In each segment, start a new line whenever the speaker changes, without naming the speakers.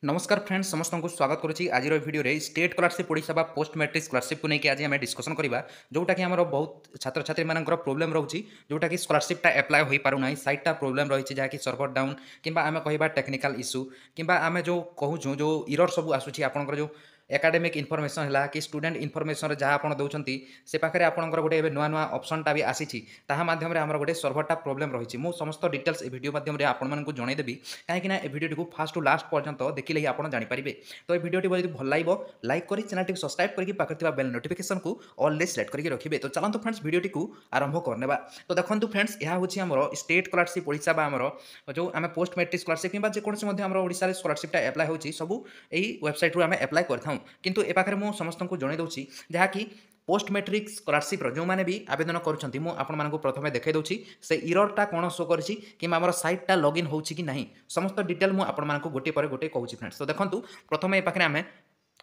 नमस्कार फ्रेंड्स समस्त को स्वागत करुच्ची आज भिडियो रे स्टेट स्कॉलरशिप ओडिशा बा पोस्ट मैट्रिक स्कॉलरशिप को लेकिन आज आम डिस्कसन करवा जोटा कि आम बहुत छात्र छात्री मान प्रोब्लेम रोचे जोटा कि स्कॉलरशिप एप्लाय हो पारना साइटा प्रोब्लेम रही जहाँकि सर्वर डाउन कि आम कह टेक्निकल इश्यू कि आम जो कहूँ जो इरर सब आसूँ आपंकर जो एकाडेमिक इनफर्मेशन है कि स्टूडेंट इनफर्मेशन जहाँ आप दौरान से पाखे आपंकर गोटे नुआ नुआ ऑप्शनटा भी आसी माध्यम आम गोटे सर्वरटा प्रोब्लेम रही मुझ समस्त डिटेल्स वीडियो माध्यम आपको जनईदेवी कहीं वीडियो को फास्ट टू लास्ट पर्यंत देखिले आप जानीपारे। तो ये भिडियो यदि भल लगे लाइक कर चैनल टी सब्सक्राइब करके पाखे बेल नोटिफिकेशन को ऑल सिलेक्ट करके रखिए। तो चलते फ्रेंड्स वीडियो को आरंभ करने। तो देखो फ्रेंड्स यह हूँ आम स्टेट स्कॉलरशिप ओडिशा आमर जो आम पोस्ट मैट्रिक स्कॉलरशिप कि जेकोसी ओडिशा स्कॉलरशिप एप्लाय हो सब यही वेबसाइट रू आम एप्लाय करता किंतु ए पाखे मुझे समस्त को जनई दूसरी जहाँकि पोस्ट मैट्रिक स्कॉलरशिप जो मैंने भी आवेदन करूँ प्रथम देखा दूसरी से इररटा कौन शो करी कि आम सैटा लॉगिन हो कि नहीं समस्त डिटेल मुझे गोटे पर गोटे कहूँ फ्रेंड्स। तो देखो प्रथम ये पाखे आम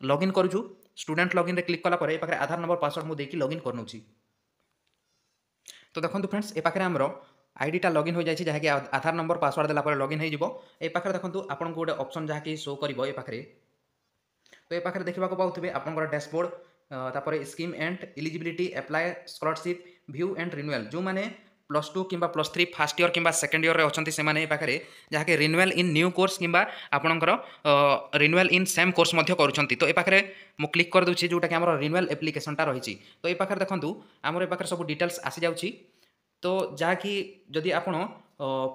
लॉगिन करूँ स्टूडेंट लॉगिन रे क्लिक कला ये आधार नंबर पासवर्ड मुझे लॉगिन कर। तो देखो फ्रेंड्स ये पाखे आमर आईडीटा लॉगिन हो जाए जहाँकि आधार नंबर पासवर्ड देला लॉगिन हो पाखे देखो आपको गोटे ऑप्शन जहाँकि शो कर पाखे। तो ये पाखे देखा पाथे आप डैशबोर्ड तापर scheme and eligibility apply scholarship view and renewal जो मैंने प्लस टू कि प्लस थ्री फास्ट इयर कि सेकेंड इयर अच्छा से पाखे जहाँकि रिन्यूअल इन न्यू कोर्स कि आपंकर रिन्यूअल इन सेम कोर्स कर। तो ये पाखे मुझे क्लिक कर दूसरी जोटा कि आम रिन्यूअल एप्लिकेशनटा रही। तो ये पाखे देखो आमर ये सब डिटेल्स आसी जाऊँगी। तो जहाँकि जदि आप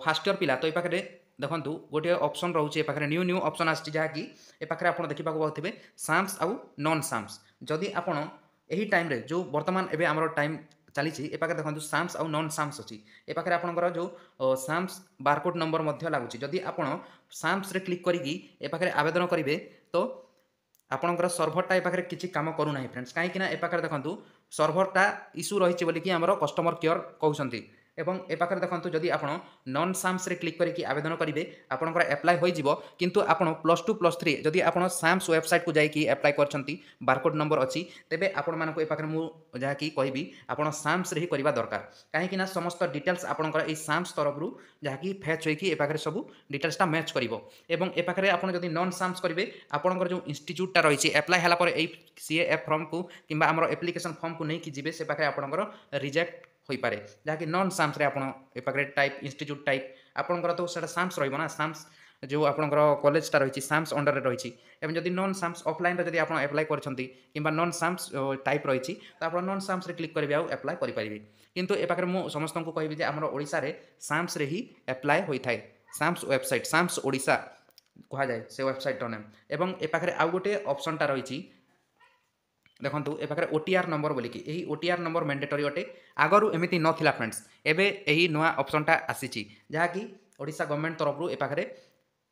फास्ट इयर पिला तो ये पाखे देखो गोटे ऑप्शन रोचे पाखे न्यू न्यू ऑप्शन आसी जहाँकि ए पाखे आप देखा पाते साम्स आउ नॉन साम्स जदि आपण यही टाइम रे जो वर्तमान एवं आम टाइम चली ए पाखे देखो साम्स आउ नॉन साम्स अच्छी ए पाखे आपंकर जो साम्स बारकोड नंबर लगुच जदि आप साम्स रे क्लिक करके ए पाखे आवेदन करेंगे तो आपंकर सर्भरटा ए पाखे किसी काम करूना फ्रेंड्स कहीं ए पाखे देखो सर्भरटा इश्यू रही बोलिकी आमर कस्टमर केयर कहते एवं ए पाखे देखो जदि आप नॉन साम्स रे क्लिक करके आवेदन करेंगे आपंकर एप्लाय हो किंतु आप प्लस टू प्लस थ्री जदि आप साम्स वेबसाइट को जाकि एप्लाय कर बारकोड नंबर अच्छी तेरे आपण मानक ए पाखे मुझे जहाँकि कहि आप साम्स ही करवा दरकार कहीं समस्त डिटेल्स आपंकर ये साम्स तरफ जहाँकि फैच होगी पाखे सब डिटेल्सटा मैच कर ए पाखे आप नॉन साम्स करेंगे आपंकर जो इंस्टीट्यूटा रही एप्लाय है सीएएफ फॉर्म को कि आम एप्लिकेशन फॉर्म को लेकिन जी से पाखे आपंकर रिजेक्ट हो पारे जहाँकि नॉन साम्स पाखे टाइप इंस्टीट्यूट टाइप आपंकर तो सर साम्स रहा साम्स जो आपंकर कॉलेजटा रही साम्स अंडर रही एवं जदि नॉन साम्स ऑफलाइन जदि आप एप्लाय करछंती किंबा नॉन साम्स टाइप रही तो आप नॉन साम्स रे क्लिक करेंगे एप्लाय करेंगे किंतु ए पाखे मुझे समस्त को कहि आम ओडिशा रे साम्स रे ही एप्लाय होता है साम्स वेबसाइट साम्स ओडिशा कह जाए से वेबसाइट नेम एवं ए पाखे आउ गोटे ऑप्शनटा रही देखो ए पाखे ओटीआर नंबर बोलिकी यही ओटीआर नंबर मैंडेटरी अटे आगरू एमती नाला फ्रेंड्स एवं यही नुआ ऑप्शनटा आसी जहाँकि ओडिशा गवर्नमेंट तरफ ए पाखे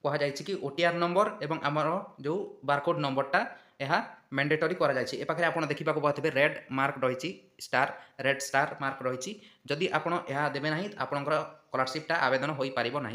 कह जाए कि ओटीआर नंबर एवं आमर जो बारकोड नंबरटा यह मैंडेटरी कर ए पाखे आप देखा पाते रेड मार्क रही स्टार रेड स्टार मार्क रही जदि आप देवे ना आपंकर स्कॉलरशिपटा आवेदन हो पार ना।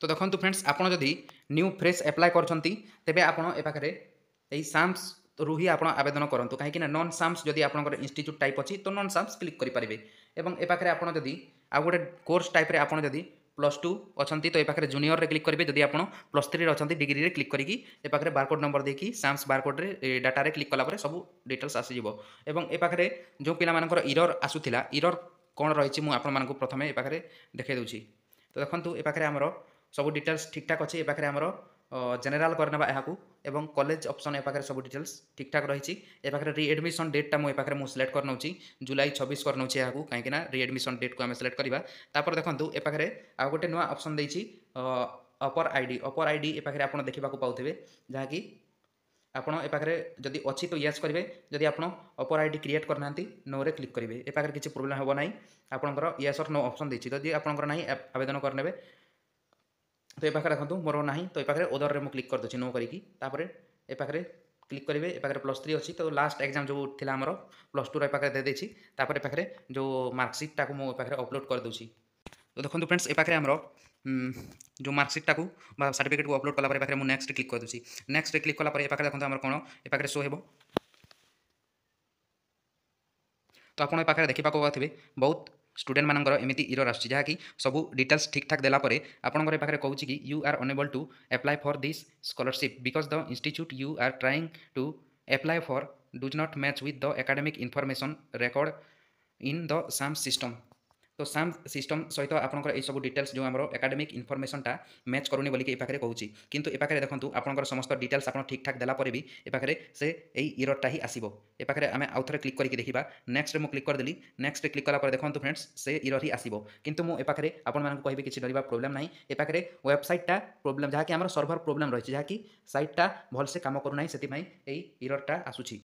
तो देखो फ्रेंड्स आप जदि न्यू फ्रेश एप्लाय करे आप पाखे यही साम्स रू ही आप आवेदन करूँ कहीं नॉन साम्स जदि आप इंस्टीट्यूट टाइप अच्छी तो नॉन साम्स क्लिक करेंगे और ए पाखे आप जदि आउ गोटे कोर्स टाइप आप जदि प्लस टू अच्छा तो ये पाखे जूनियर रे क्लिक करेंगे जदि आप प्लस थ्री अच्छा डिग्री रे क्लिक करके ए पाखे बारकोड नंबर देखिए साम्स बारकोड रे डाटा रे क्लिक कलापर सब डिटेल्स आसीज और ए पाखे जो पिलाମାନଙ୍କର इरर आसूला इरर कौन रही मुझे प्रथम ए पाखे देखा दूसरी। तो देखो ए पाखे आमर सब डिटेल्स ठीक ठाक अच्छे ए पाखे आमर जेनेल करने एवं कॉलेज ऑप्शन ए पाखे सब डिटेल्स ठीक ठाक रही ए पाखे रीएडमिशन डेटा मुझे पाखे मुझे सिलेक्ट कर नौची जुलाई 26 कर नौची कहीं रीएडमिशन डेट को आम सिलेक्ट करवा तापर देखो ए पाखे आउ गोटे नुआ ऑप्शन देती अपर आईडी ए पाखे आप देखा पाते जहाँकि आपड़ ए पाखे जदि अच्छी तो येस करेंगे जदि आप अपर आईडी क्रिएट करना नो रे क्लिक करेंगे ए पाखे किसी प्रोब्लेम हे ना आपंकर येस और नो ऑप्शन देती जदि आपंकर ना आवेदन करने तो ये पाखे देखो मोर ना तो ये पाखे ओदर रे क्लिक कर दूसरी नो करके ए पाखे क्लिक करेंगे ए पाखे प्लस थ्री अच्छी तो लास्ट एग्जाम जो थी आमर प्लस टू पाखे दे देती पाखे जो मार्कसीटा को मुझे पाखे अपलोड कर दूसरी। तो देखो फ्रेंड्स ए पाखे आमर जो मार्कसीटा को सर्टिफिकेट को अपलोड कलापर पाखे मुझे नेक्स्ट क्लिक कर दूसरी नेक्स्ट क्लिक कलापर ए पाखे देखो आम कौन ए पाखे शो हो। तो आप पाखे देखा पाते बहुत स्टूडेंट मानकर एमती इरर आसुछि जहाँकि सबू डिटेल्स ठीक ठाक देला परे आपनकर पाखे कहूँ कि you are unable to apply for this scholarship because the institute you are trying to apply for does not match with the academic information record in the SAMS system. तो साम सिस्टम सहित आपंकर यह सब details जो आम academic इनफॉरमेशनटा match करूनी बोलिक पाखे कहूँ किंतु ए पाखे देखो आपंकर समस्त डिटेल्स आप ठीक ठाक देला भी ए पाखे से यही इररटा ही आसो। ए पाखे आम आउ थे क्लिक करके देखा नेक्स्ट मुझे क्लिक करदेली नेक्स्ट क्लिक कलापर देखो फ्रेंड्स से इरर ही आसो किंतु मुझे पाखे आपको कहि किसी डरवा प्रोब्लेम ना ए पाखे वेबसाइटा प्रोब्लेम जहाँकि आम सर्भर प्रोब्लेम रही है जहाँकि साइटा भलसे कम करूना से इररटा आसूँ।